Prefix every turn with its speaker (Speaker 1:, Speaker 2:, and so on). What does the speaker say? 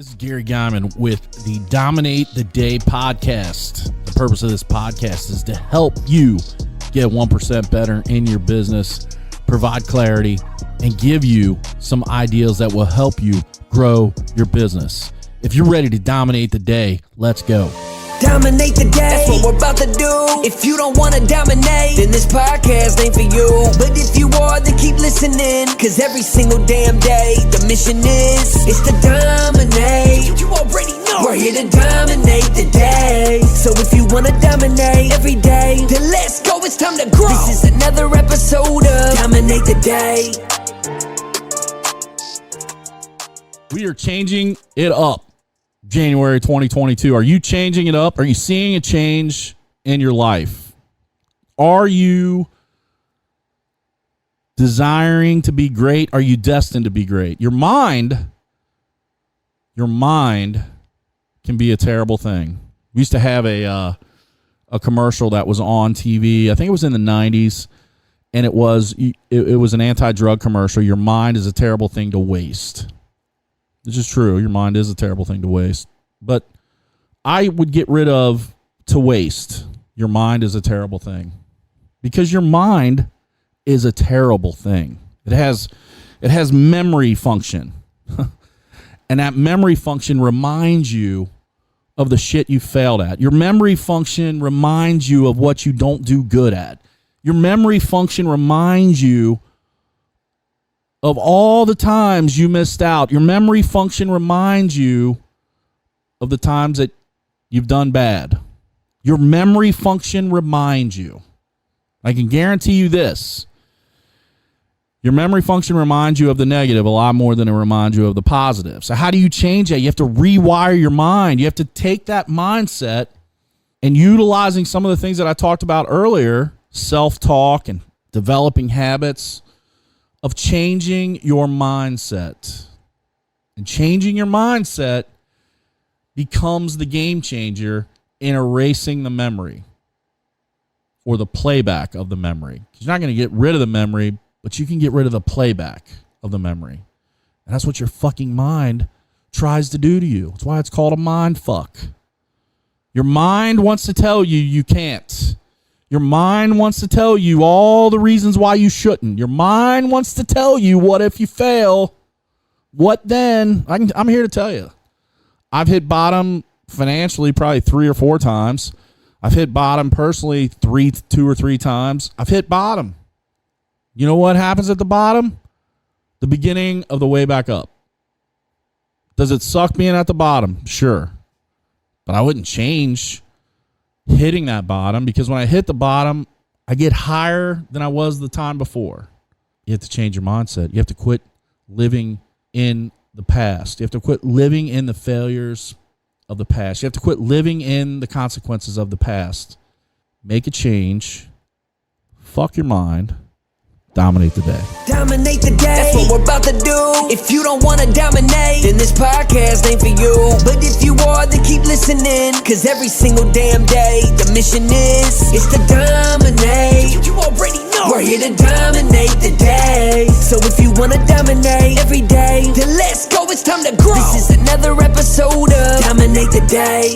Speaker 1: This is Gary Guyman with the Dominate the Day podcast. The purpose of this podcast is to help you get 1% better in your business, provide clarity, and give you some ideas that will help you grow your business. If you're ready to dominate the day, let's go.
Speaker 2: Dominate the day, that's what we're about to do. If you don't want to dominate, then this podcast ain't for you. But if you are, then keep listening, cause every single damn day, the mission is to dominate. You already know we're here to dominate the day. So if you want to dominate every day, then let's go, it's time to grow. This is another episode of Dominate the Day.
Speaker 1: We are changing it up. January 2022. Are you changing it up? Are you seeing a change in your life? Are you desiring to be great? Are you destined to be great? Your mind can be a terrible thing. We used to have a commercial that was on TV. I think it was in the 90s, and it was an anti-drug commercial. Your mind is a terrible thing to waste. This is true. Your mind is a terrible thing to waste. But I would get rid of to waste. Your mind is a terrible thing. Because your mind is a terrible thing. It has memory function. And that memory function reminds you of the shit you failed at. Your memory function reminds you of what you don't do good at. Your memory function reminds you of all the times you missed out. Your memory function reminds you of the times that you've done bad. Your memory function reminds you. I can guarantee you this. Your memory function reminds you of the negative a lot more than it reminds you of the positive. So how do you change that? You have to rewire your mind. You have to take that mindset and utilizing some of the things that I talked about earlier, self-talk and developing habits, of changing your mindset. And changing your mindset becomes the game changer in erasing the memory or the playback of the memory. You're not going to get rid of the memory, but you can get rid of the playback of the memory. And that's what your fucking mind tries to do to you. That's why it's called a mind fuck. Your mind wants to tell you you can't. Your mind wants to tell you all the reasons why you shouldn't. Your mind wants to tell you, what if you fail? What then? I'm here to tell you. I've hit bottom financially probably 3 or 4 times. I've hit bottom personally 2 or 3 times. I've hit bottom. You know what happens at the bottom? The beginning of the way back up. Does it suck being at the bottom? Sure. But I wouldn't change hitting that bottom, because when I hit the bottom, I get higher than I was the time before. You have to change your mindset. You have to quit living in the past. You have to quit living in the failures of the past. You have to quit living in the consequences of the past. Make a change. Fuck your mind. Dominate the day.
Speaker 2: Dominate the day, that's what we're about to do. If you don't want to dominate, then this podcast ain't for you. But if you are, then keep listening, cause every single damn day, the mission is to dominate. You already know we're here to dominate the day. So if you want to dominate every day, then let's go, it's time to grow. This is another episode of Dominate the Day.